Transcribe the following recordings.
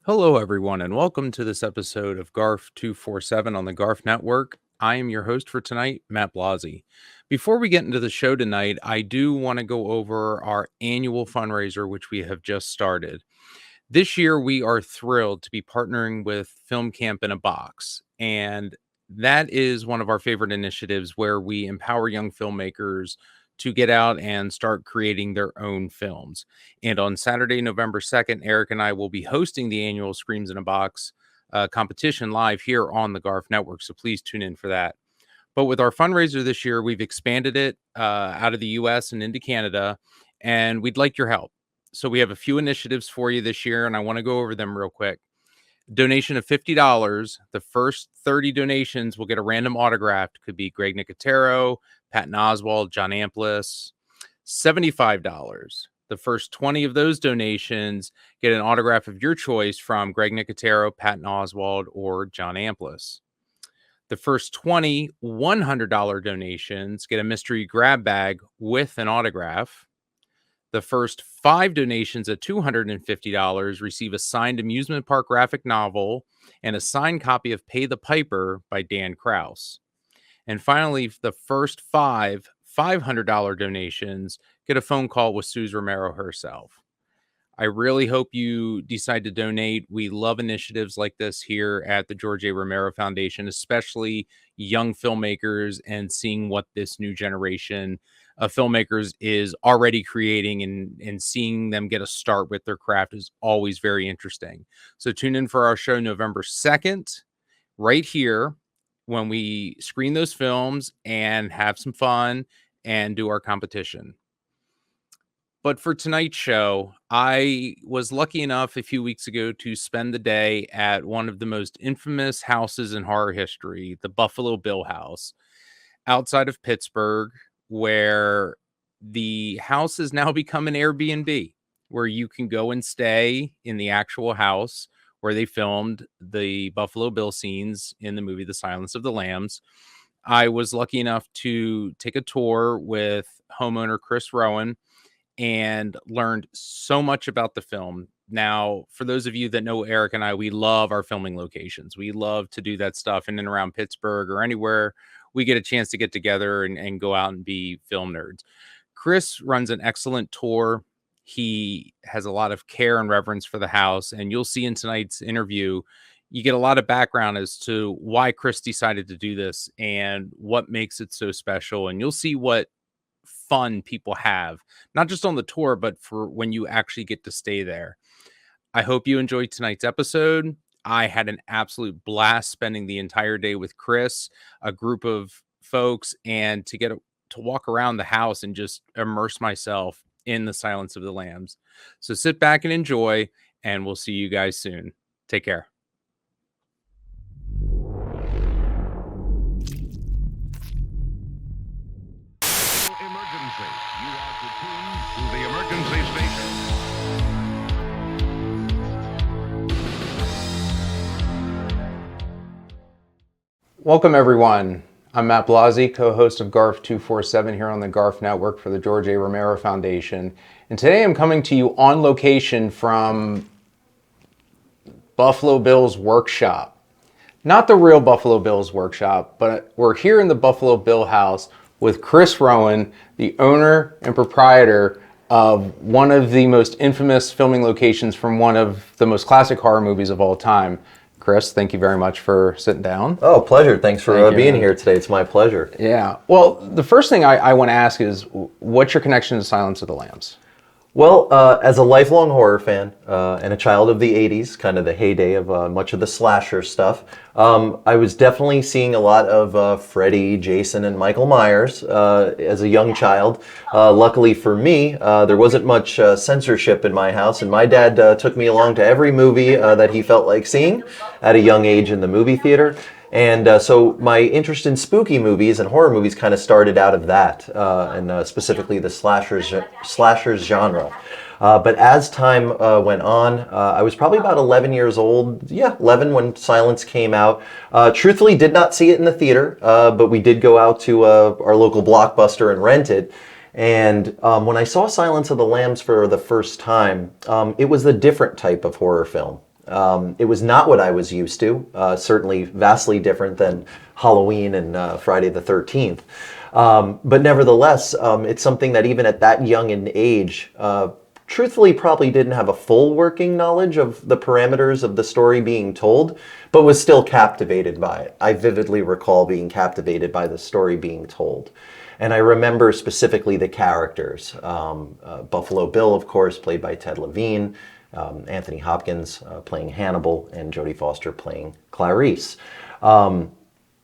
Hello, everyone, and welcome to this episode of GARF 247 on the GARF Network. I am your host for tonight, Matt Blasi. Before we get into the show tonight, I do want to go over our annual fundraiser, which we have just started. This year, we are thrilled to be partnering with Film Camp in a Box, and that is one of our favorite initiatives where we empower young filmmakers to get out and start creating their own films. And on Saturday, November 2nd, Eric and I will be hosting the annual Screams in a Box competition live here on the GARF Network. So please tune in for that. But with our fundraiser this year, we've expanded it out of the US and into Canada, and we'd like your help. So we have a few initiatives for you this year, and I want to go over them real quick. Donation of $50. The first 30 donations will get a random autograph. Could be Greg Nicotero, Patton Oswalt, John Amplis. $75. The first 20 of those donations get an autograph of your choice from Greg Nicotero, Patton Oswalt, or John Amplis. The first 20 $100 donations get a mystery grab bag with an autograph. The first 5 donations at $250 receive a signed amusement park graphic novel and a signed copy of Pay the Piper by Dan Krause. And finally, the first 5 $500 donations get a phone call with Suze Romero herself. I really hope you decide to donate. We love initiatives like this here at the George A. Romero Foundation, especially young filmmakers, and seeing what this new generation of filmmakers is already creating, and seeing them get a start with their craft is always very interesting. So tune in for our show November 2nd, right here, when we screen those films and have some fun and do our competition. But for tonight's show, I was lucky enough a few weeks ago to spend the day at one of the most infamous houses in horror history, the Buffalo Bill House, outside of Pittsburgh, where the house has now become an Airbnb, where you can go and stay in the actual house where they filmed the Buffalo Bill scenes in the movie The Silence of the Lambs. I was lucky enough to take a tour with homeowner Chris Rowan and learned so much about the film. Now, for those of you that know Eric and I, we love our filming locations. We love to do that stuff in and around Pittsburgh or anywhere we get a chance to get together and go out and be film nerds. Chris runs an excellent tour. He has a lot of care and reverence for the house, and you'll see in tonight's interview, you get a lot of background as to why Chris decided to do this and what makes it so special. And you'll see what fun people have, not just on the tour, but for when you actually get to stay there. I hope you enjoyed tonight's episode. I had an absolute blast spending the entire day with Chris, a group of folks, and to walk around the house and just immerse myself in the Silence of the Lambs. So sit back and enjoy, and we'll see you guys soon. Take care. Emergency. You are tuned to the emergency station. Welcome, everyone. I'm Matt Blasi, co-host of GARF 247 here on the GARF Network for the George A. Romero Foundation. And today I'm coming to you on location from Buffalo Bill's workshop. Not the real Buffalo Bill's workshop, but we're here in the Buffalo Bill house with Chris Rowan, the owner and proprietor of one of the most infamous filming locations from one of the most classic horror movies of all time. Chris, thank you very much for sitting down. Oh, pleasure. Thanks for being here today. It's my pleasure. Yeah. Well, the first thing I want to ask is, what's your connection to Silence of the Lambs? Well, as a lifelong horror fan and a child of the 80s, kind of the heyday of much of the slasher stuff, I was definitely seeing a lot of Freddy, Jason, and Michael Myers as a young child. Luckily for me, there wasn't much censorship in my house, and my dad took me along to every movie that he felt like seeing at a young age in the movie theater. And so my interest in spooky movies and horror movies kind of started out of that, and specifically the slashers genre. But as time went on, I was probably about 11 years old. Yeah, 11 when Silence came out. Truthfully, did not see it in the theater, but we did go out to our local Blockbuster and rent it. And when I saw Silence of the Lambs for the first time, it was a different type of horror film. It was not what I was used to, certainly vastly different than Halloween and Friday the 13th. But nevertheless, it's something that even at that young an age, truthfully probably didn't have a full working knowledge of the parameters of the story being told, but was still captivated by it. I vividly recall being captivated by the story being told. And I remember specifically the characters. Buffalo Bill, of course, played by Ted Levine, Anthony Hopkins playing Hannibal, and Jodie Foster playing Clarice.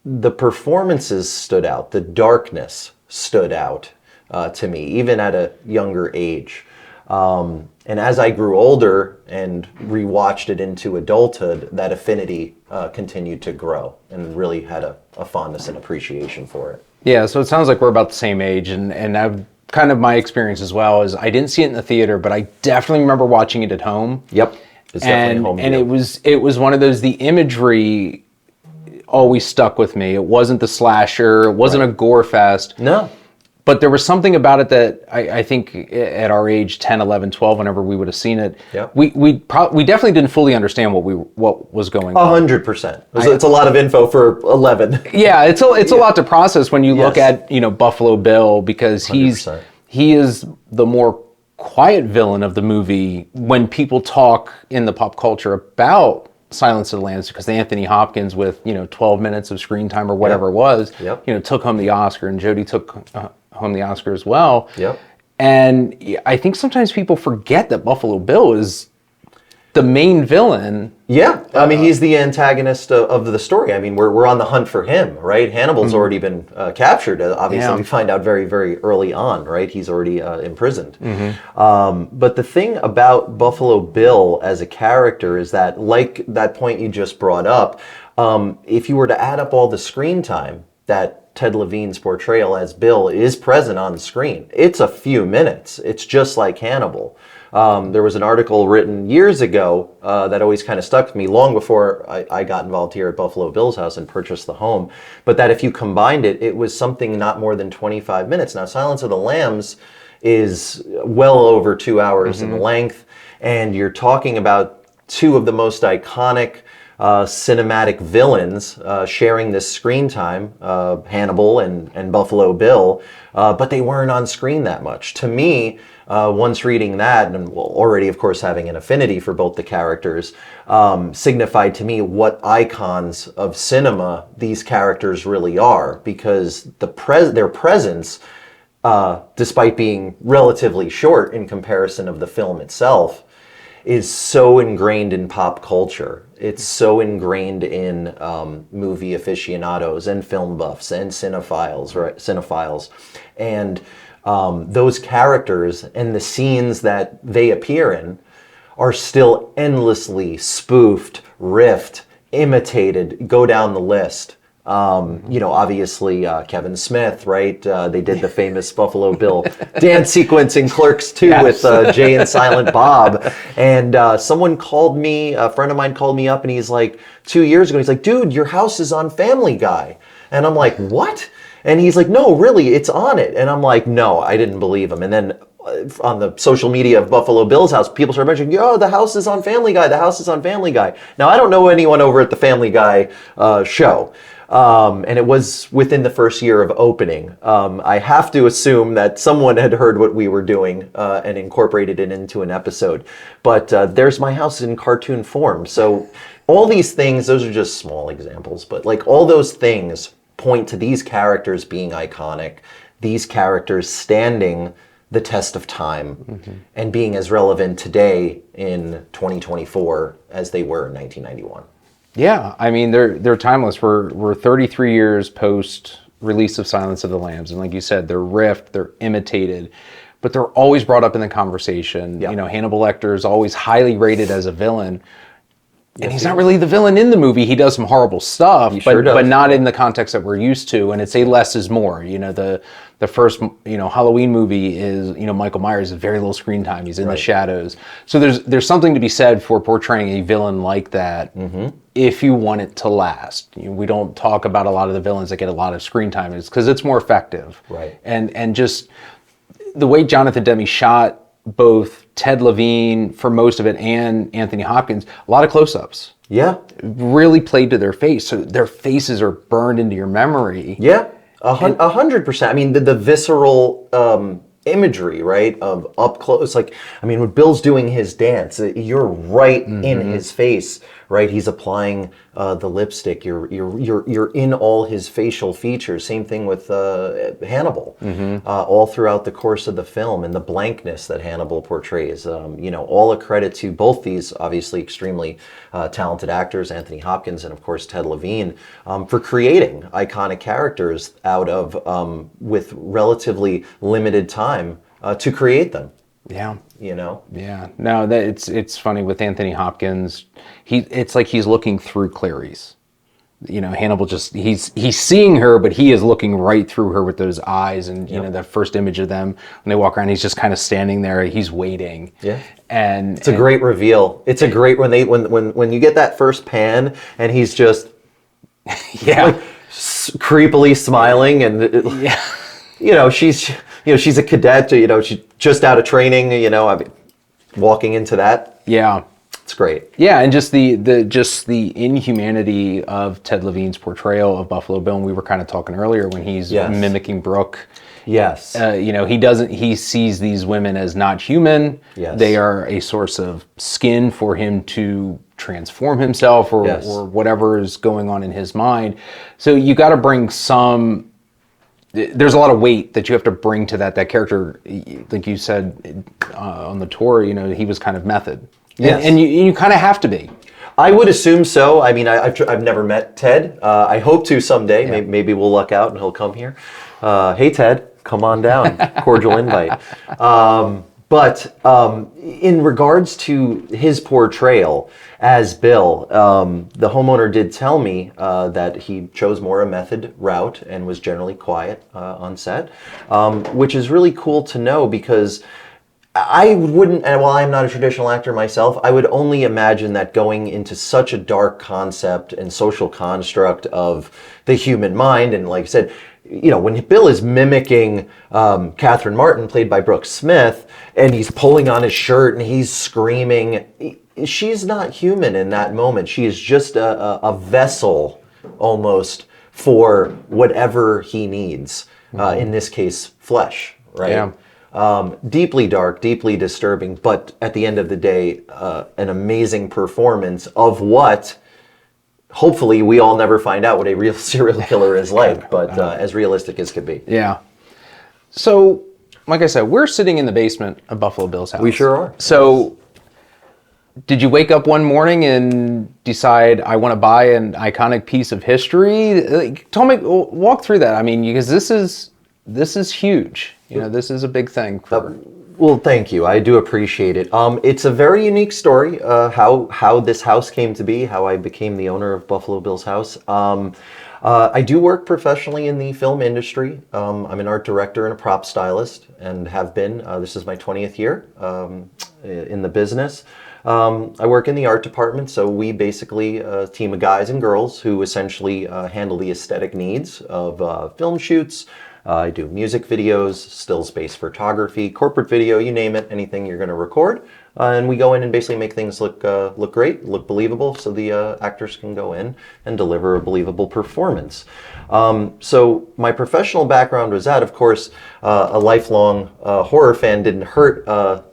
The performances stood out. The darkness stood out to me, even at a younger age. And as I grew older and rewatched it into adulthood, that affinity continued to grow and really had a fondness and appreciation for it. Yeah, so it sounds like we're about the same age, and I've kind of my experience as well is I didn't see it in the theater, but I definitely remember watching it at home. Yep, it's definitely home. And it was one of those, the imagery always stuck with me. It wasn't the slasher, it wasn't a gore fest. No. But there was something about it that I think at our age, 10, 11, 12, whenever we would have seen it, Yep. we definitely didn't fully understand what was going on. 100%. It's a lot of info for 11. Yeah, it's a lot to process when you look at, Buffalo Bill, because he 100%. is the more quiet villain of the movie when people talk in the pop culture about Silence of the Lambs, because Anthony Hopkins with 12 minutes of screen time or whatever it was, took home the Oscar, and Jodie took home the Oscar as well. Yep. And I think sometimes people forget that Buffalo Bill is the main villain. Yeah, I mean, he's the antagonist of the story. I mean, we're on the hunt for him, right? Hannibal's already been captured. Obviously, we find out very, very early on, right? He's already imprisoned. But the thing about Buffalo Bill as a character is that, like that point you just brought up, if you were to add up all the screen time that Ted Levine's portrayal as Bill is present on screen, it's a few minutes. It's just like Hannibal. There was an article written years ago that always kind of stuck with me, long before I got involved here at Buffalo Bill's house and purchased the home, but that if you combined it, it was something not more than 25 minutes. Now, Silence of the Lambs is well over 2 hours in length, and you're talking about two of the most iconic cinematic villains sharing this screen time, Hannibal and Buffalo Bill, but they weren't on screen that much. To me, once reading that, and already, of course, having an affinity for both the characters, signified to me what icons of cinema these characters really are, because their presence, despite being relatively short in comparison of the film itself, is so ingrained in pop culture. It's so ingrained in movie aficionados and film buffs and cinephiles, right? Cinephiles. And those characters and the scenes that they appear in are still endlessly spoofed, riffed, imitated, go down the list. Obviously Kevin Smith, right? They did the famous Buffalo Bill dance sequence in Clerks 2 with Jay and Silent Bob. And someone called me, a friend of mine called me up, and he's like, 2 years ago, he's like, dude, your house is on Family Guy. And I'm like, what? And he's like, no, really, it's on it. And I'm like, no, I didn't believe him. And then on the social media of Buffalo Bill's house, people started mentioning, the house is on Family Guy. The house is on Family Guy. Now, I don't know anyone over at the Family Guy show. And it was within the first year of opening. I have to assume that someone had heard what we were doing and incorporated it into an episode. But there's my house in cartoon form. So all these things, those are just small examples, but like all those things point to these characters being iconic, these characters standing the test of time and being as relevant today in 2024 as they were in 1991. Yeah, I mean, they're timeless. We're 33 years post release of Silence of the Lambs, and like you said, they're riffed, they're imitated, but they're always brought up in the conversation. Yep. Hannibal Lecter is always highly rated as a villain, and he's not really the villain in the movie. He does some horrible stuff, but not in the context that we're used to. And it's a less is more. The first Halloween movie is Michael Myers has very little screen time. He's in the shadows. So there's something to be said for portraying a villain like that if you want it to last. We don't talk about a lot of the villains that get a lot of screen time, is because it's more effective. Right. And just the way Jonathan Demme shot both Ted Levine for most of it and Anthony Hopkins, a lot of close-ups. Yeah. Really played to their face. So their faces are burned into your memory. Yeah. 100%. I mean, the visceral imagery, right, of up close. Like, I mean, when Bill's doing his dance, you're right in his face, right? He's applying the lipstick. You're in all his facial features. Same thing with Hannibal. All throughout the course of the film, and the blankness that Hannibal portrays. All a credit to both these obviously extremely talented actors, Anthony Hopkins and of course Ted Levine, for creating iconic characters out of with relatively limited time to create them. Yeah. Yeah. No, it's funny with Anthony Hopkins. It's like he's looking through Clarice. Hannibal he's seeing her, but he is looking right through her with those eyes. And the first image of them when they walk around, he's just kind of standing there. He's waiting. Yeah. And it's a great reveal. It's a great when you get that first pan and he's just creepily smiling and she's a cadet. She's just out of training. Walking into that. Yeah. It's great. Yeah, and just the inhumanity of Ted Levine's portrayal of Buffalo Bill, and we were kind of talking earlier when he's mimicking Brooke. Yes. He sees these women as not human. Yes. They are a source of skin for him to transform himself or whatever is going on in his mind. So you got to bring there's a lot of weight that you have to bring to that character. Like you said on the tour, he was kind of method. Yes. And you kind of have to be. I would assume so. I mean, I've never met Ted. I hope to someday. Yeah. Maybe we'll luck out and he'll come here. Hey, Ted, come on down. Cordial invite. But in regards to his portrayal as Bill, the homeowner did tell me that he chose more a method route and was generally quiet on set, which is really cool to know because I wouldn't, and while I'm not a traditional actor myself, I would only imagine that going into such a dark concept and social construct of the human mind, and like I said, when Bill is mimicking Catherine Martin, played by Brooke Smith, and he's pulling on his shirt and he's screaming, she's not human in that moment. She is just a vessel almost for whatever he needs, in this case, flesh, right? Yeah. Deeply dark, deeply disturbing, but at the end of the day, an amazing performance of what, hopefully, we all never find out what a real serial killer is like, but as realistic as could be. Yeah. So, like I said, we're sitting in the basement of Buffalo Bill's house. We sure are. So, did you wake up one morning and decide, I want to buy an iconic piece of history? Walk through that. I mean, because this is huge. This is a big thing. Well, thank you. I do appreciate it. It's a very unique story, how this house came to be, how I became the owner of Buffalo Bill's house. I do work professionally in the film industry. I'm an art director and a prop stylist, and have been. This is my 20th year in the business. I work in the art department, so we basically a team of guys and girls who essentially handle the aesthetic needs of film shoots. I do music videos, still space photography, corporate video, you name it, anything you're going to record. And we go in and basically make things look great, look believable, so the actors can go in and deliver a believable performance. So my professional background was that, of course, a lifelong horror fan didn't hurt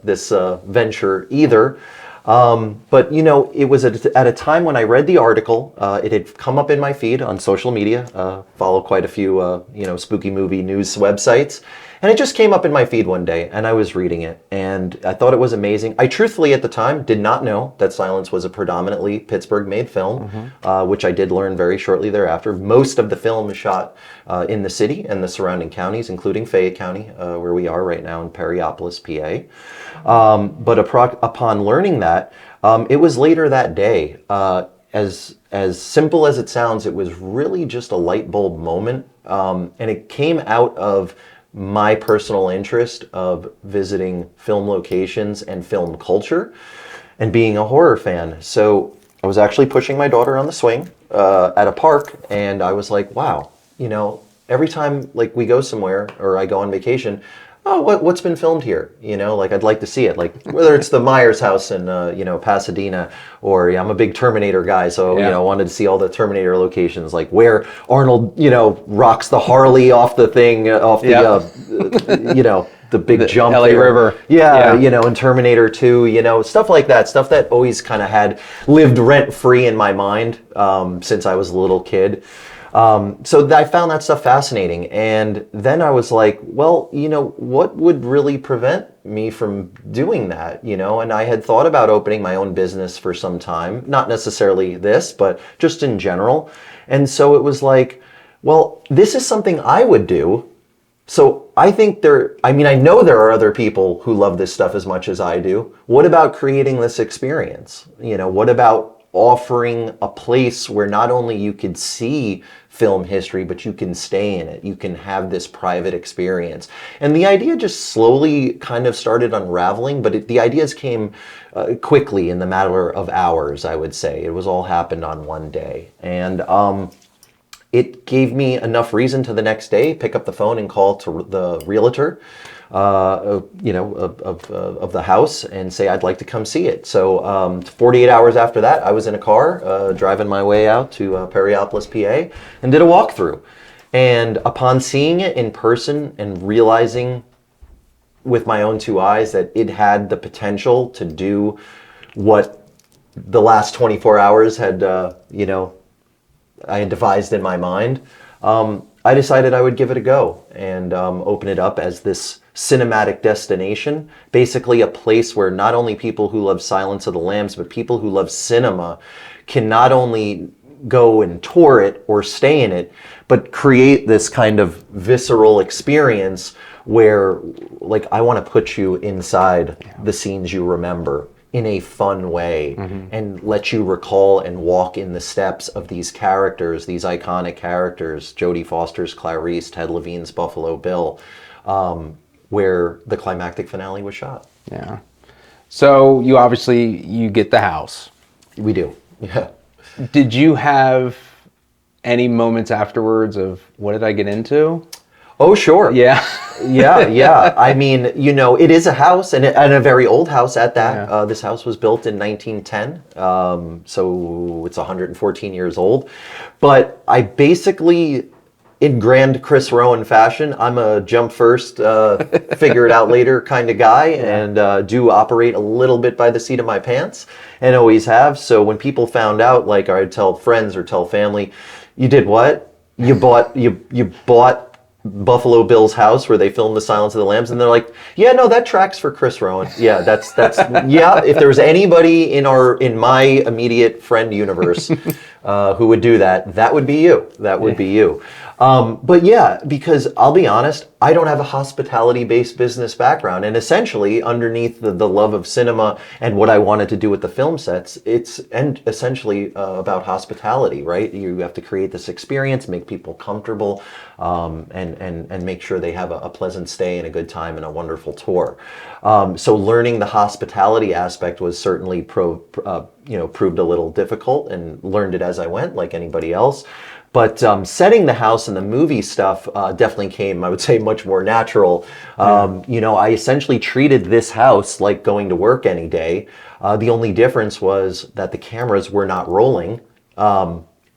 this venture either. But it was at a time when I read the article. It had come up in my feed on social media. Follow quite a few spooky movie news websites, and it just came up in my feed one day, and I was reading it, and I thought it was amazing. I truthfully at the time did not know that Silence was a predominantly Pittsburgh-made film, which I did learn very shortly thereafter. Most of the film is shot in the city and the surrounding counties, including Fayette County, where we are right now in Perryopolis, PA. But upon learning that, it was later that day. As simple as it sounds, it was really just a light bulb moment, and it came out of my personal interest of visiting film locations and film culture, and being a horror fan. So I was actually pushing my daughter on the swing at a park, and I was like, wow, every time we go somewhere or I go on vacation, oh, what's been filmed here? You know, like I'd like to see it. Like whether it's the Myers house in Pasadena, or I'm a big Terminator guy, so wanted to see all the Terminator locations, like where Arnold rocks the Harley off the thing, off the the big jump LA there. River. Yeah, in Terminator 2, stuff like that. Stuff that always kind of had lived rent-free in my mind since I was a little kid. So I found that stuff fascinating. And then I was like, well, what would really prevent me from doing that? And I had thought about opening my own business for some time, not necessarily this, but just in general. And so it was like, well, this is something I would do. So I think I know there are other people who love this stuff as much as I do. What about creating this experience? What about offering a place where not only you could see film history, but you can stay in it. You can have this private experience. And the idea just slowly kind of started unraveling, but the ideas came quickly in the matter of hours, I would say. It was all happened on one day. And it gave me enough reason to the next day pick up the phone and call to the realtor of the house and say I'd like to come see it. So 48 hours after that, I was in a car driving my way out to Perryopolis, PA, and did a walkthrough. And upon seeing it in person and realizing with my own two eyes that it had the potential to do what the last 24 hours had, I had devised in my mind, I decided I would give it a go and open it up as this cinematic destination, basically a place where not only people who love Silence of the Lambs, but people who love cinema can not only go and tour it or stay in it, but create this kind of visceral experience where, like, I want to put you inside the scenes you remember in a fun way, and let you recall and walk in the steps of these characters, these iconic characters, Jodie Foster's Clarice, Ted Levine's Buffalo Bill, where the climactic finale was shot. Yeah. So you get the house. We do. Yeah. Did you have any moments afterwards of what did I get into? Oh, sure. Yeah. Yeah. I mean, it is a house, and a very old house at that. Yeah. This house was built in 1910, so it's 114 years old. But I basically, in grand Chris Rowan fashion, I'm a jump first, figure it out later kind of guy, and do operate a little bit by the seat of my pants, and always have. So when people found out, like, I'd tell friends or tell family, you did what? You bought Buffalo Bill's house where they filmed the Silence of the Lambs, and they're like, yeah, no, that tracks for Chris Rowan. Yeah, that's yeah. If there was anybody in my immediate friend universe who would do that, that would be you. That would be you. But yeah, because I'll be honest, I don't have a hospitality-based business background, and essentially underneath the love of cinema and what I wanted to do with the film sets, it's essentially about hospitality, right? You have to create this experience, make people comfortable, and make sure they have a pleasant stay and a good time and a wonderful tour. So learning the hospitality aspect was certainly proved a little difficult, and learned it as I went, like anybody else. But setting the house and the movie stuff definitely came, I would say, much more natural. I essentially treated this house like going to work any day. The only difference was that the cameras were not rolling.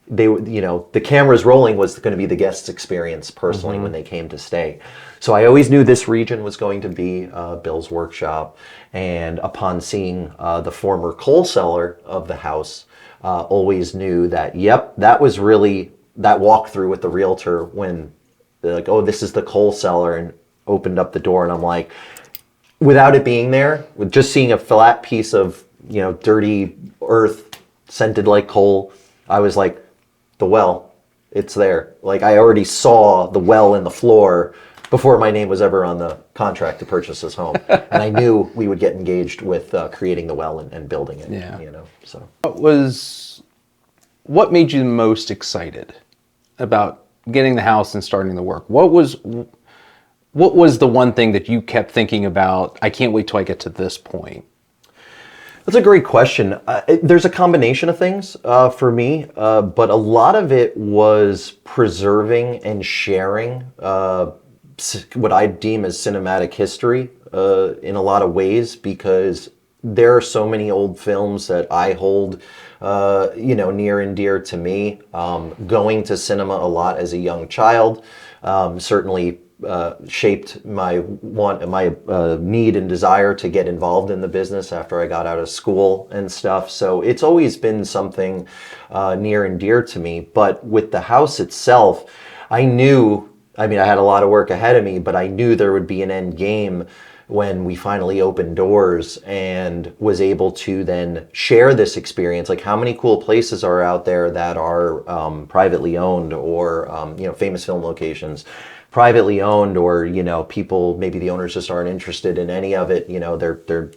The cameras rolling was going to be the guest's experience personally when they came to stay. So I always knew this region was going to be Bill's workshop. And upon seeing the former coal cellar of the house, always knew that, yep, that was really that walkthrough with the realtor when they're like, oh, this is the coal cellar, and opened up the door. And I'm like, without it being there, with just seeing a flat piece of, dirty earth scented like coal, I was like, the well, it's there. Like, I already saw the well in the floor before my name was ever on the contract to purchase this home. And I knew we would get engaged with creating the well and building it. Yeah. So. What made you most excited about getting the house and starting the work? What was the one thing that you kept thinking about, I can't wait till I get to this point? That's a great question. There's a combination of things for me, but a lot of it was preserving and sharing what I deem as cinematic history in a lot of ways, because there are so many old films that I hold, near and dear to me. Going to cinema a lot as a young child certainly shaped my need and desire to get involved in the business after I got out of school and stuff. So it's always been something near and dear to me. But with the house itself, I had a lot of work ahead of me, but I knew there would be an end game when we finally opened doors and was able to then share this experience. Like, how many cool places are out there that are privately owned, or famous film locations, privately owned, or people, maybe the owners just aren't interested in any of it. They're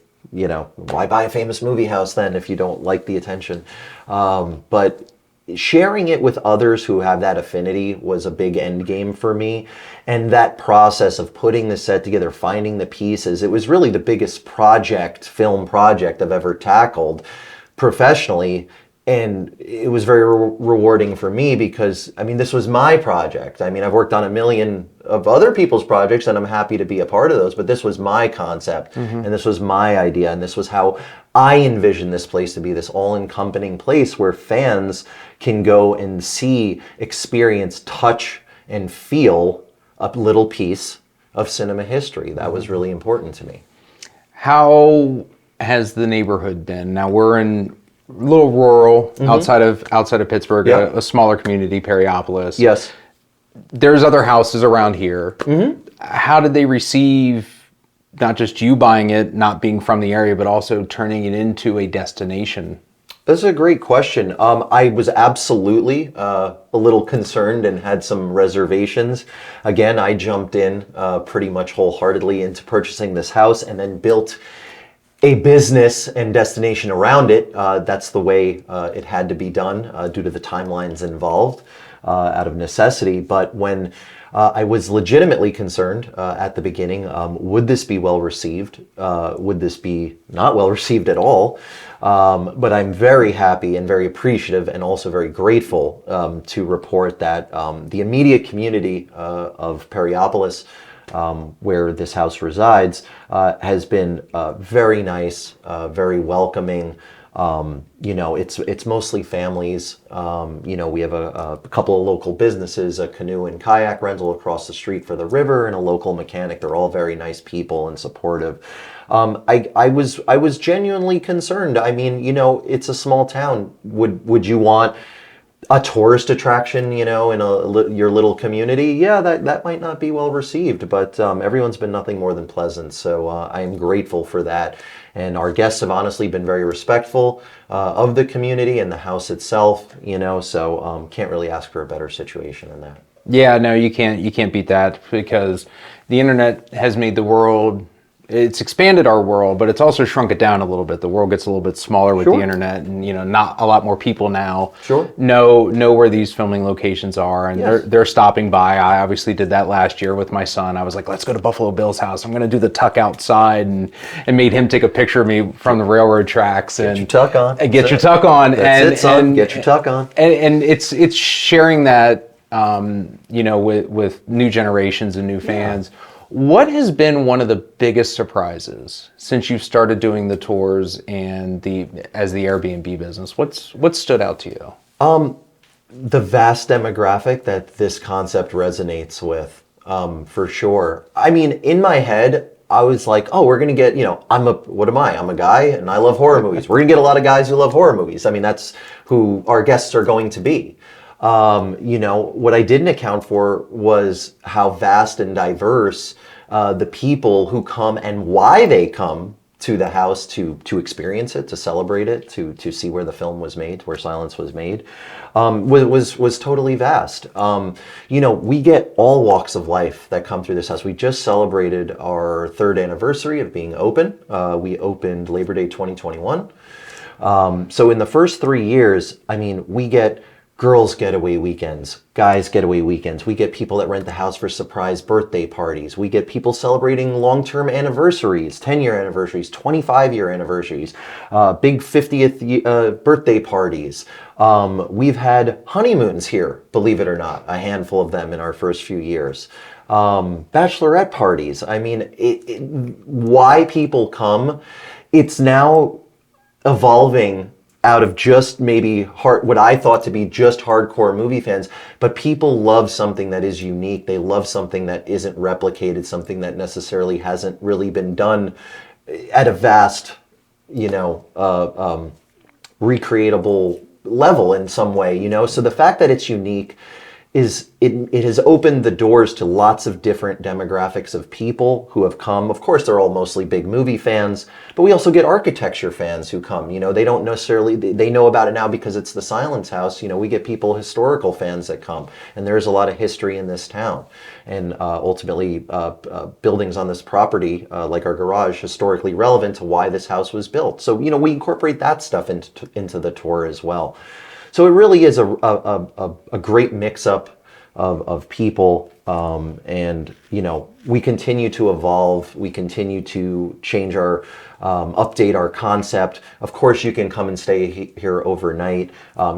why buy a famous movie house then if you don't like the attention? But sharing it with others who have that affinity was a big end game for me. And that process of putting the set together, finding the pieces, it was really the biggest film project I've ever tackled professionally. And it was very rewarding for me because, this was my project. I've worked on a million of other people's projects and I'm happy to be a part of those, but this was my concept and this was my idea, and this was how I envisioned this place to be, this all-encompassing place where fans can go and see, experience, touch, and feel a little piece of cinema history. That was really important to me. How has the neighborhood been? Now we're in a little rural, outside of Pittsburgh, Yep. a smaller community, Periopolis. Yes. There's other houses around here. How did they receive not just you buying it, not being from the area, but also turning it into a destination? That's a great question. I was absolutely a little concerned and had some reservations. Again, I jumped in pretty much wholeheartedly into purchasing this house and then built a business and destination around it. That's the way it had to be done due to the timelines involved out of necessity. But when I was legitimately concerned at the beginning, would this be well received? Would this be not well received at all? But I'm very happy and very appreciative and also very grateful to report that the immediate community of Periopolis, where this house resides, has been very nice, very welcoming. It's mostly families. We have a couple of local businesses, a canoe and kayak rental across the street for the river, and a local mechanic. They're all very nice people and supportive. I was genuinely concerned. It's a small town. Would you want a tourist attraction, in your little community? Yeah, that might not be well received, but everyone's been nothing more than pleasant. So I am grateful for that. And our guests have honestly been very respectful of the community and the house itself, so can't really ask for a better situation than that. Yeah, no, you can't beat that, because the internet has made the world, it's expanded our world, but it's also shrunk it down a little bit. The world gets a little bit smaller with the internet, and not a lot more people now know where these filming locations are, and they're stopping by. I obviously did that last year with my son. I was like, let's go to Buffalo Bill's house. I'm going to do the tuck outside, and made him take a picture of me from the railroad tracks. Get your tuck on. And get your tuck on. That's it, son. Get your tuck on. And it's sharing that, with new generations and new fans. What has been one of the biggest surprises since you started doing the tours and as the Airbnb business? What stood out to you? The vast demographic that this concept resonates with, for sure. In my head, I was like, oh, we're going to get, I'm a guy and I love horror movies. We're going to get a lot of guys who love horror movies. That's who our guests are going to be. What I didn't account for was how vast and diverse the people who come and why they come to the house to experience it, to celebrate it, to see where the film was made, where Silence was made, was totally vast. We get all walks of life that come through this house. We just celebrated our 3rd anniversary of being open. We opened Labor Day 2021. So in the first 3 years, we get girls' getaway weekends, guys' getaway weekends. We get people that rent the house for surprise birthday parties. We get people celebrating long-term anniversaries, 10-year anniversaries, 25-year anniversaries, big 50th birthday parties. We've had honeymoons here, believe it or not, a handful of them in our first few years. bachelorette parties. I mean, why people come, it's now evolving out of just maybe what I thought to be just hardcore movie fans, but people love something that is unique. They love something that isn't replicated, something that necessarily hasn't really been done at a vast, recreatable level in some way, So the fact that it's unique it has opened the doors to lots of different demographics of people who have come. Of course, they're all mostly big movie fans, but we also get architecture fans who come. They don't necessarily, they know about it now because it's the Silence House. We get historical fans that come, and there's a lot of history in this town. And ultimately, buildings on this property, like our garage, historically relevant to why this house was built. So, we incorporate that stuff into the tour as well. So it really is a great mix-up of people, and we continue to evolve. We continue to change update our concept. Of course, you can come and stay here overnight.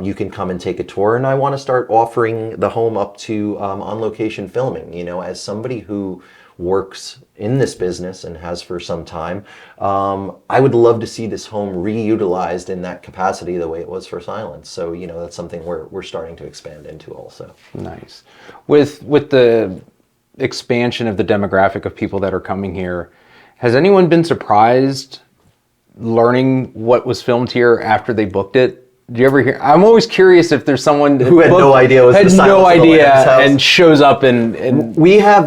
You can come and take a tour, and I want to start offering the home up to on-location filming. As somebody who works in this business and has for some time, I would love to see this home reutilized in that capacity the way it was for Silence. So that's something we're starting to expand into also. Nice. With the expansion of the demographic of people that are coming here, has anyone been surprised learning what was filmed here after they booked it? Do you ever hear? I'm always curious if there's someone who had no idea was had the Silence no of the idea Lambs house. and shows up and we have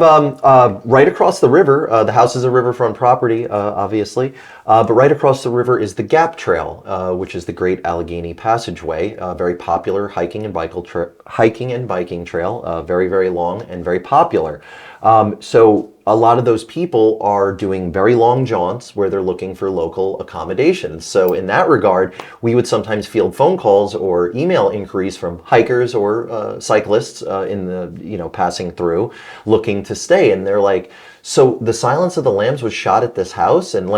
right across the river. The house is a riverfront property, obviously, but right across the river is the Gap Trail, which is the Great Allegheny Passageway, very popular hiking and biking trail, very, very long and very popular. So a lot of those people are doing very long jaunts where they're looking for local accommodations. So in that regard, we would sometimes field phone calls or email inquiries from hikers or cyclists in the, passing through looking to stay. And they're like, so the Silence of the Lambs was shot at this house, and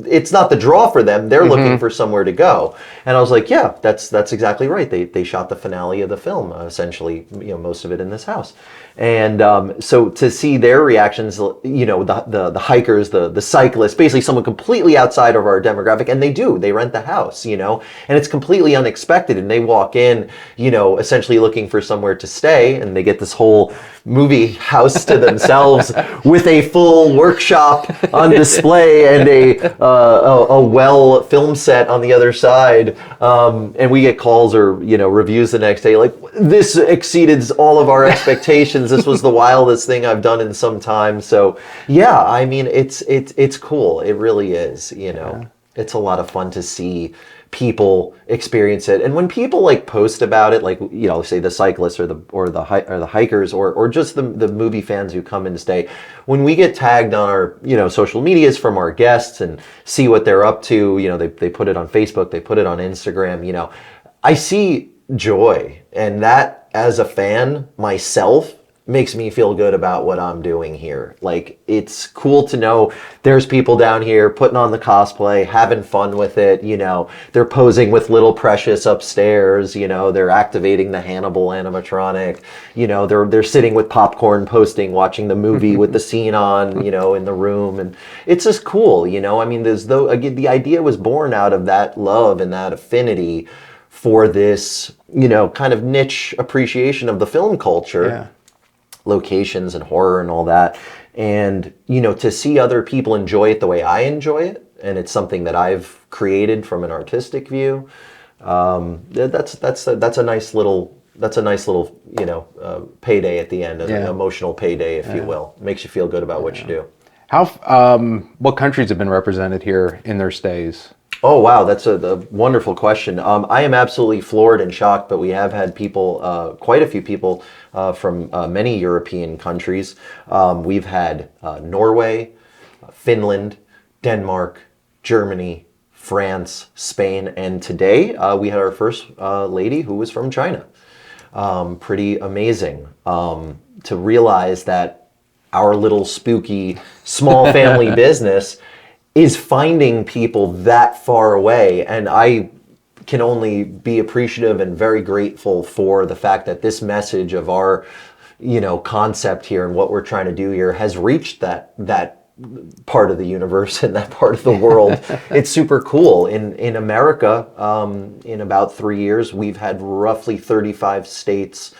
it's not the draw for them. They're looking for somewhere to go. And I was like, yeah, that's exactly right. They shot the finale of the film, essentially, most of it in this house. And so to see their reactions, the hikers, the cyclists, basically someone completely outside of our demographic, and they rent the house, and it's completely unexpected. And they walk in, essentially looking for somewhere to stay, and they get this whole movie house to themselves with a full workshop on display and a well film set on the other side. And we get calls or reviews the next day like, this exceeded all of our expectations. This was the wildest thing I've done in some time. So yeah, I mean, it's cool. It really is. It's a lot of fun to see people experience it. And when people post about it, say the cyclists or the hikers or just the movie fans who come and stay, when we get tagged on our social medias from our guests and see what they're up to, they put it on Facebook, they put it on Instagram, I see joy, and that as a fan myself makes me feel good about what I'm doing here. It's cool to know there's people down here putting on the cosplay, having fun with it, they're posing with Little Precious upstairs, they're activating the Hannibal animatronic, they're sitting with popcorn posting, watching the movie with the scene on, in the room. And it's just cool, I mean, the idea was born out of that love and that affinity for this, kind of niche appreciation of the film culture. Yeah. Locations and horror and all that, and to see other people enjoy it the way I enjoy it, and it's something that I've created from an artistic view. That's a nice little payday at the end, an emotional payday, if you will. Makes you feel good about what you do. How what countries have been represented here in their stays? Oh, wow. That's a wonderful question. I am absolutely floored and shocked, but we have had people, quite a few people from many European countries. We've had Norway, Finland, Denmark, Germany, France, Spain, and today we had our first lady who was from China. Pretty amazing to realize that our little spooky small family business is finding people that far away. And I can only be appreciative and very grateful for the fact that this message of our concept here and what we're trying to do here has reached that part of the universe and that part of the world. It's super cool. In America, in about 3 years, we've had roughly 35 states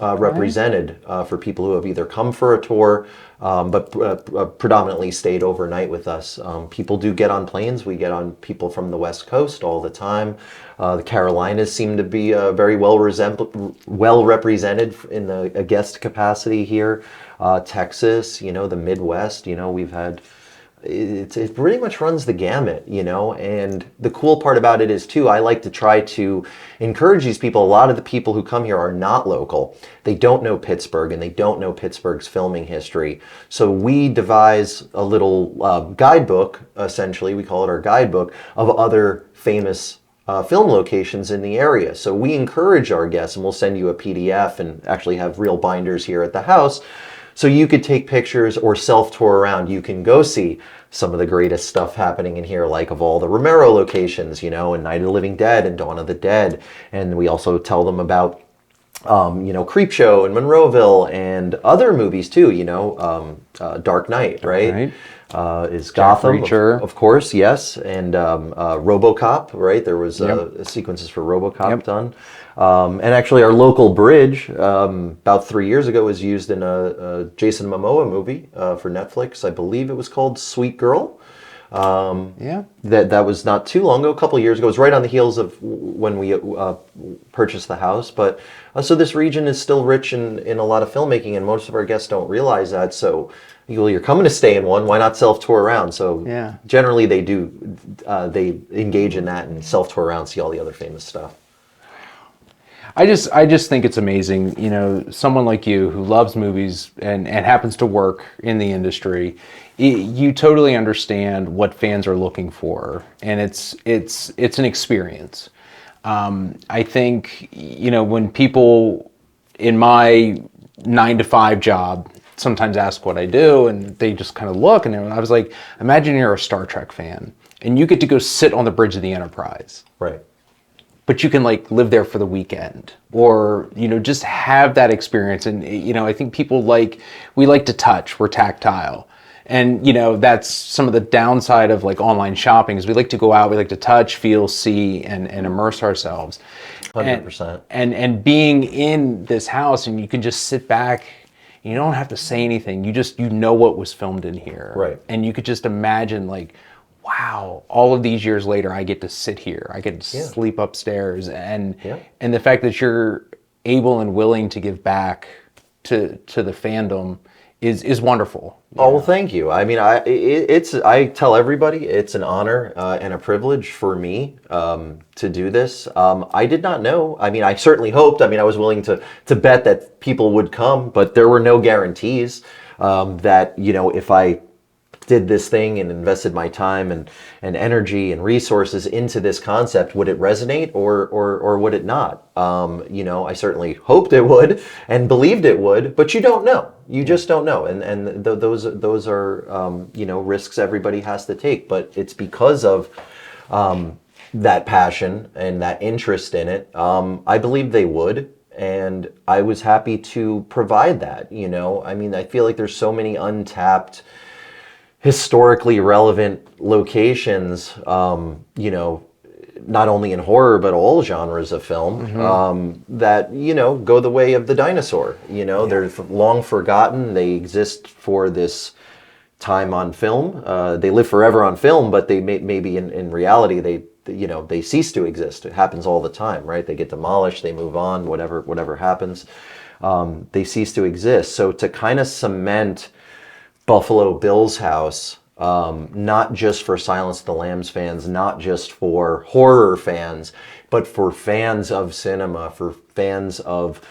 represented for people who have either come for a tour, but predominantly stayed overnight with us. People do get on planes. We get on people from the West Coast all the time. The Carolinas seem to be very well represented in a guest capacity here. Texas, the Midwest, we've had, it pretty much runs the gamut, and the cool part about it is too, I like to try to encourage these people. A lot of the people who come here are not local. They don't know Pittsburgh and they don't know Pittsburgh's filming history. So we devise a little guidebook, essentially, we call it our guidebook, of other famous film locations in the area. So we encourage our guests, and we'll send you a PDF and actually have real binders here at the house. So you could take pictures or self-tour around. You can go see some of the greatest stuff happening in here, like of all the Romero locations, and Night of the Living Dead and Dawn of the Dead. And we also tell them about, Creepshow and Monroeville and other movies too, Dark Knight, right? Is Gotham, of course, yes. And RoboCop, right? There was sequences for RoboCop done. And actually our local bridge, about 3 years ago, was used in a Jason Momoa movie for Netflix. I believe it was called Sweet Girl. That was not too long ago, a couple of years ago. It was right on the heels of when we purchased the house. But so this region is still rich in a lot of filmmaking, and most of our guests don't realize that. So you're coming to stay in one, why not self-tour around? So generally they do, they engage in that and self-tour around, see all the other famous stuff. I just think it's amazing, someone like you who loves movies and happens to work in the industry, you totally understand what fans are looking for, and it's an experience. I think, when people in my 9-to-5 job sometimes ask what I do, and they just kind of look, and I was like, imagine you're a Star Trek fan and you get to go sit on the bridge of the Enterprise. Right. But you can live there for the weekend, or, just have that experience. And, I think people we like to touch, we're tactile. And, that's some of the downside of online shopping is we like to go out, we like to touch, feel, see, and immerse ourselves. 100%. And being in this house, and you can just sit back, you don't have to say anything. You know what was filmed in here. Right. And you could just imagine wow, all of these years later, I get to sit here. I get to sleep upstairs. And the fact that you're able and willing to give back to the fandom is wonderful. Oh, well, thank you. I mean, I tell everybody it's an honor and a privilege for me to do this. I did not know. I mean, I certainly hoped. I mean, I was willing to bet that people would come, but there were no guarantees that, if I did this thing and invested my time and energy and resources into this concept, would it resonate or would it not? I certainly hoped it would and believed it would, but you don't know. You just don't know. And those are, risks everybody has to take. But it's because of that passion and that interest in it. I believe they would. And I was happy to provide that, I mean, I feel like there's so many untapped, historically relevant locations, not only in horror, but all genres of film, that, go the way of the dinosaur. They're long forgotten. They exist for this time on film. They live forever on film, but they maybe in reality, they cease to exist. It happens all the time, right? They get demolished, they move on, whatever happens. They cease to exist. So to kind of cement Buffalo Bill's house, not just for Silence of the Lambs fans, not just for horror fans, but for fans of cinema, for fans of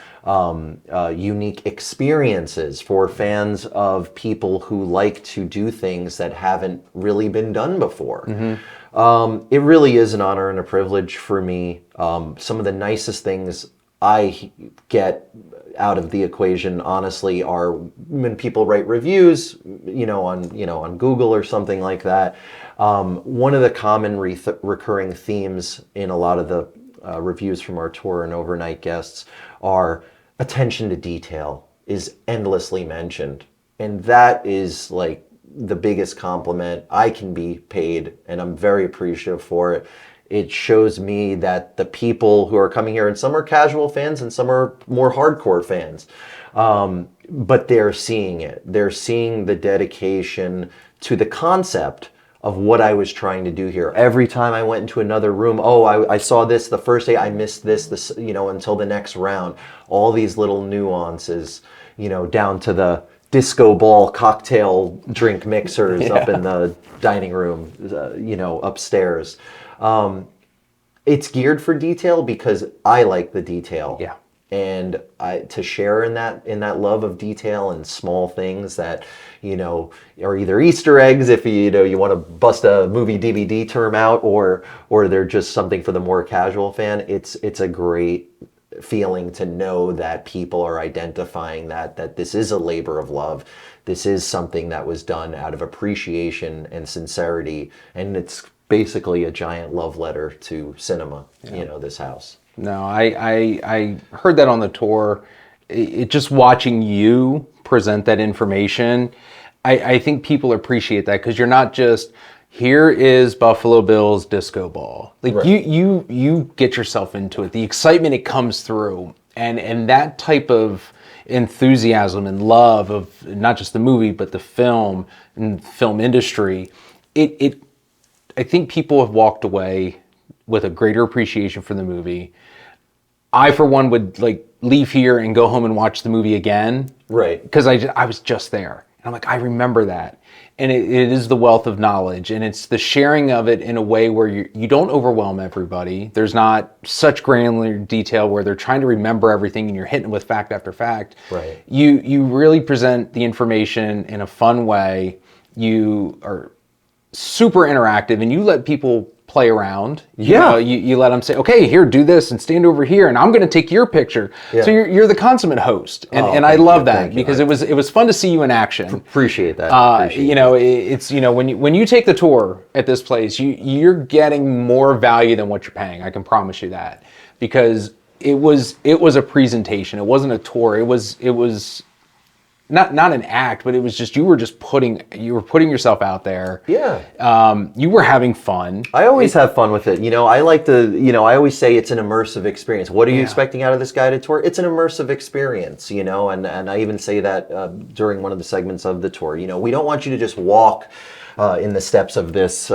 unique experiences, for fans of people who like to do things that haven't really been done before. It really is an honor and a privilege for me. Some of the nicest things I get out of the equation, honestly, are when people write reviews, on Google or something like that. One of the common recurring themes in a lot of the reviews from our tour and overnight guests are attention to detail is endlessly mentioned. And that is like the biggest compliment I can be paid, and I'm very appreciative for it. It shows me that the people who are coming here, and some are casual fans and some are more hardcore fans, but they're seeing it. They're seeing the dedication to the concept of what I was trying to do here. Every time I went into another room, oh, I saw this the first day, I missed this, until the next round. All these little nuances, down to the disco ball cocktail drink mixers up in the dining room, upstairs. It's geared for detail because I like the detail. Yeah. And to share in that love of detail and small things that, are either Easter eggs if you want to bust a movie DVD term out, or they're just something for the more casual fan. It's a great feeling to know that people are identifying that this is a labor of love. This is something that was done out of appreciation and sincerity, and it's basically a giant love letter to cinema. This house. No, I heard that on the tour. Just watching you present that information, I think people appreciate that, because you're not just, here is Buffalo Bill's disco ball. Like, right. you get yourself into it. The excitement, it comes through, and that type of enthusiasm and love of not just the movie but the film and film industry. I think people have walked away with a greater appreciation for the movie. I, for one, would leave here and go home and watch the movie again. Right. Because I was just there. And I'm like, I remember that. And it is the wealth of knowledge, and it's the sharing of it in a way where you don't overwhelm everybody. There's not such granular detail where they're trying to remember everything and you're hitting with fact after fact. Right. You really present the information in a fun way. You are super interactive, and you let people play around. You let them say, okay, here, do this and stand over here, and I'm going to take your picture. Yeah. So you're the consummate host, and I love that, because it was fun to see you in action. Appreciate that. It's when you take the tour at this place, you're getting more value than what you're paying. I can promise you that, because it was a presentation. It wasn't a tour. It was not an act, but it was just, you were putting yourself out there. Yeah. You were having fun. I always have fun with it. I like to, I always say it's an immersive experience. What are you expecting out of this guided tour? It's an immersive experience, and I even say that during one of the segments of the tour. We don't want you to just walk in the steps of this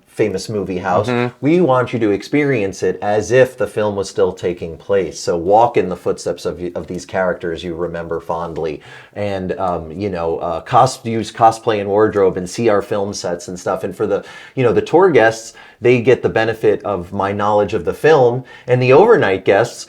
famous movie house. Mm-hmm. We want you to experience it as if the film was still taking place. So walk in the footsteps of these characters you remember fondly, and use cosplay and wardrobe and see our film sets and stuff. And for the the tour guests, they get the benefit of my knowledge of the film, and the overnight guests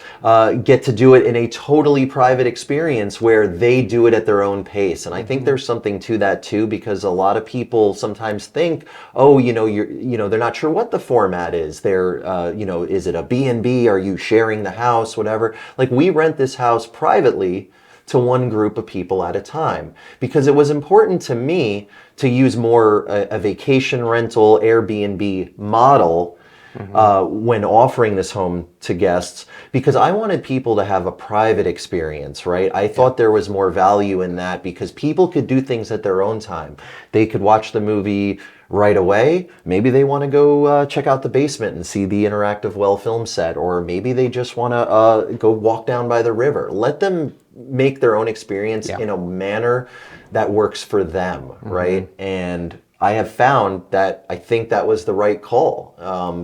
get to do it in a totally private experience where they do it at their own pace. And I think there's something to that too, because a lot of people sometimes think, oh, they're not sure what the format is. They're, is it a B&B? Are you sharing the house? Whatever. Like, we rent this house privately to one group of people at a time, because it was important to me to use more a vacation rental Airbnb model when offering this home to guests, because I wanted people to have a private experience, right? I thought there was more value in that, because people could do things at their own time. They could watch the movie right away. Maybe they want to go check out the basement and see the interactive well film set, or maybe they just want to go walk down by the river. Let them make their own experience in a manner that works for them, right? And I have found that I think that was the right call,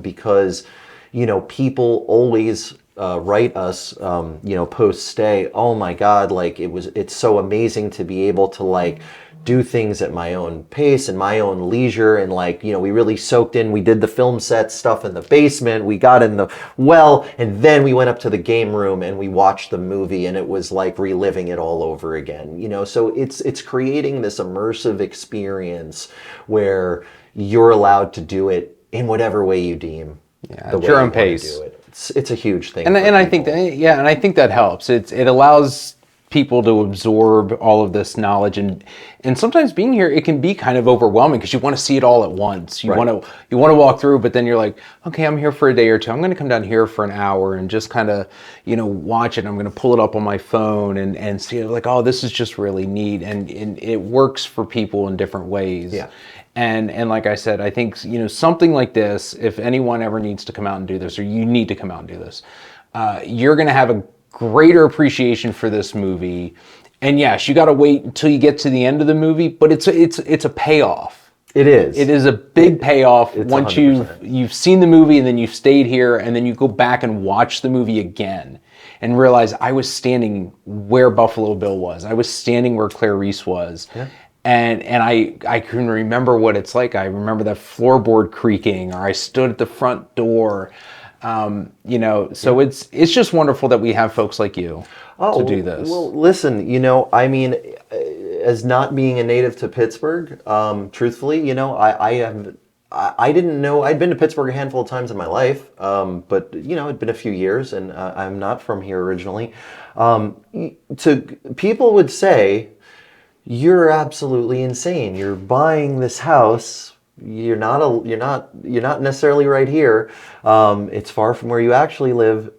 because, people always write us, post stay, oh my God, it's so amazing to be able to do things at my own pace and my own leisure. And we really soaked in, we did the film set stuff in the basement, we got in the well, and then we went up to the game room and we watched the movie, and it was like reliving it all over again. So it's creating this immersive experience where you're allowed to do it in whatever way you deem at your own pace. It's a huge thing. And I think that, and I think that helps. It allows people to absorb all of this knowledge, and sometimes being here, it can be kind of overwhelming because you want to see it all at once. You want to walk through, but then you're like, okay, I'm here for a day or two. I'm going to come down here for an hour and just kind of, watch it. I'm going to pull it up on my phone and see it, like, oh, this is just really neat, and it works for people in different ways. Yeah. And like I said, I think, something like this, if anyone ever needs to come out and do this, or you need to come out and do this, you're going to have a greater appreciation for this movie. And yes, you got to wait until you get to the end of the movie, but it's a payoff. It is. It is a big payoff it's once 100%. you've seen the movie and then you've stayed here and then you go back and watch the movie again and realize I was standing where Buffalo Bill was. I was standing where Claire Reese was. Yeah. And I can remember what it's like. I remember that floorboard creaking, or I stood at the front door. So it's just wonderful that we have folks like you to do this. Well, listen, I mean, as not being a native to Pittsburgh, truthfully, I didn't know. I'd been to Pittsburgh a handful of times in my life, but it'd been a few years, and I'm not from here originally. People would say, "You're absolutely insane. You're buying this house. You're not necessarily right here. It's far from where you actually live."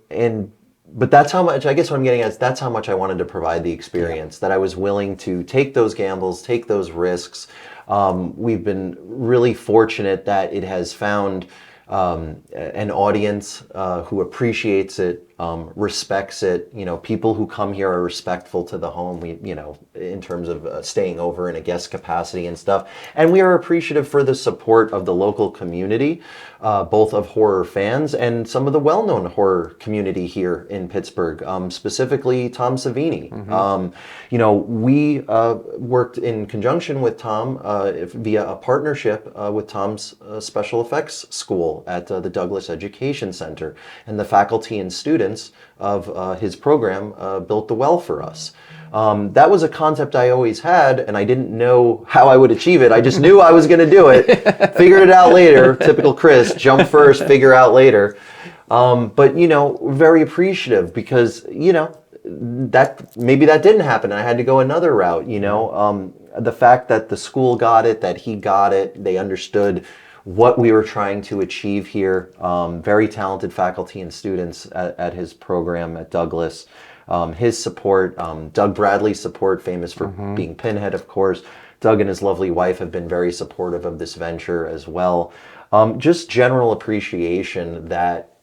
But that's how much, I guess what I'm getting at is that's how much I wanted to provide the experience, that I was willing to take those gambles, take those risks. We've been really fortunate that it has found an audience who appreciates it, respects it. People who come here are respectful to the home. In terms of staying over in a guest capacity and stuff. And we are appreciative for the support of the local community, both of horror fans and some of the well-known horror community here in Pittsburgh, specifically Tom Savini. Mm-hmm. We worked in conjunction with Tom via a partnership with Tom's special effects school at the Douglas Education Center, and the faculty and students of his program built the well for us. That was a concept I always had, and I didn't know how I would achieve it. I just knew I was going to do it. Figured it out later. Typical Chris, jump first, figure out later. But very appreciative because that maybe that didn't happen. I had to go another route. The fact that the school got it, that he got it, they understood what we were trying to achieve here. Very talented faculty and students at his program at Douglas. His support, Doug Bradley's support, famous for being Pinhead, of course. Doug and his lovely wife have been very supportive of this venture as well. Just general appreciation that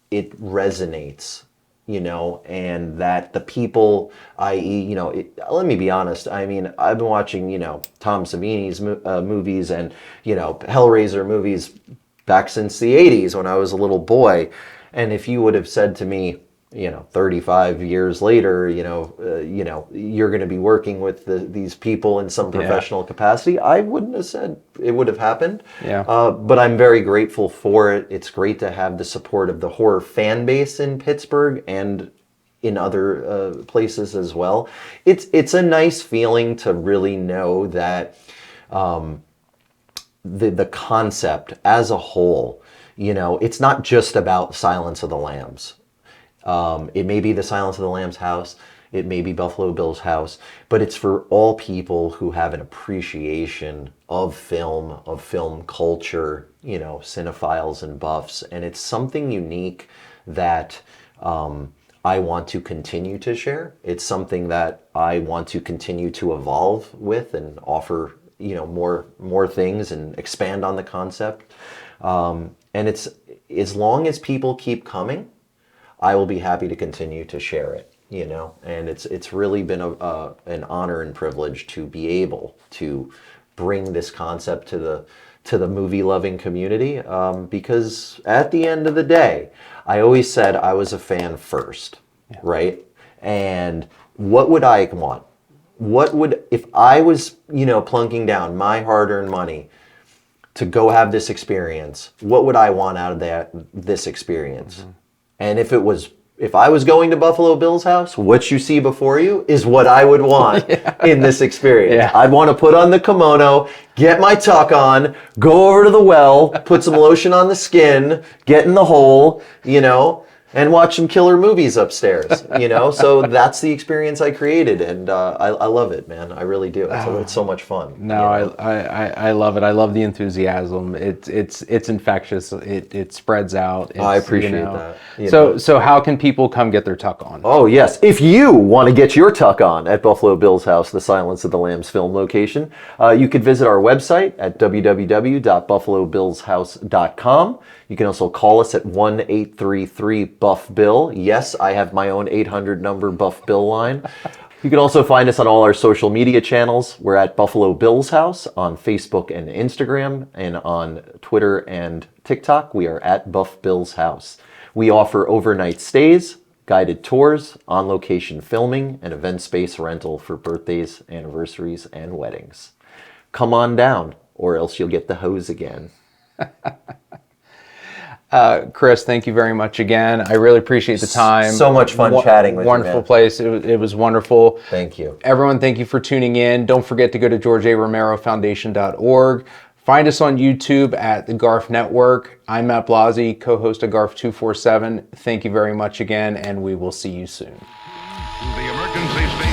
it resonates, and that the people, i.e., let me be honest. I mean, I've been watching, Tom Savini's movies and, Hellraiser movies back since the 80s when I was a little boy. And if you would have said to me, 35 years later, you're going to be working with these people in some professional capacity, I wouldn't have said it would have happened. Yeah. But I'm very grateful for it. It's great to have the support of the horror fan base in Pittsburgh and in other places as well. It's a nice feeling to really know that the concept as a whole, it's not just about Silence of the Lambs. It may be the Silence of the Lambs house, it may be Buffalo Bill's house, but it's for all people who have an appreciation of film culture, cinephiles and buffs. And it's something unique that I want to continue to share. It's something that I want to continue to evolve with and offer, more things and expand on the concept. And it's, as long as people keep coming, I will be happy to continue to share it, and it's really been an honor and privilege to be able to bring this concept to the movie loving community, because at the end of the day, I always said I was a fan first, right? And what would I want? If I was, plunking down my hard-earned money to go have this experience, what would I want out of this experience? Mm-hmm. And if I was going to Buffalo Bill's house, what you see before you is what I would want in this experience. Yeah. I'd want to put on the kimono, get my tuck on, go over to the well, put some lotion on the skin, get in the hole, and watch some killer movies upstairs, So that's the experience I created, and I love it, man. I really do. It's so much fun. No, I love it. I love the enthusiasm. It's infectious. It spreads out. I appreciate that. So how can people come get their tuck on? Oh, yes. If you want to get your tuck on at Buffalo Bill's house, the Silence of the Lambs film location, you could visit our website at www.buffalobillshouse.com. You can also call us at 1-833-BUFF-BILL. Yes, I have my own 800 number Buff Bill line. You can also find us on all our social media channels. We're at Buffalo Bill's House on Facebook and Instagram, and on Twitter and TikTok, we are at Buff Bill's House. We offer overnight stays, guided tours, on-location filming, and event space rental for birthdays, anniversaries, and weddings. Come on down, or else you'll get the hose again. Chris, thank you very much again. I really appreciate the time. So much fun chatting with you, man. Wonderful place. It was wonderful. Thank you. Everyone, thank you for tuning in. Don't forget to go to GeorgeARomeroFoundation.org. Find us on YouTube at the GARF Network. I'm Matt Blasi, co-host of GARF 247. Thank you very much again, and we will see you soon. To the emergency station.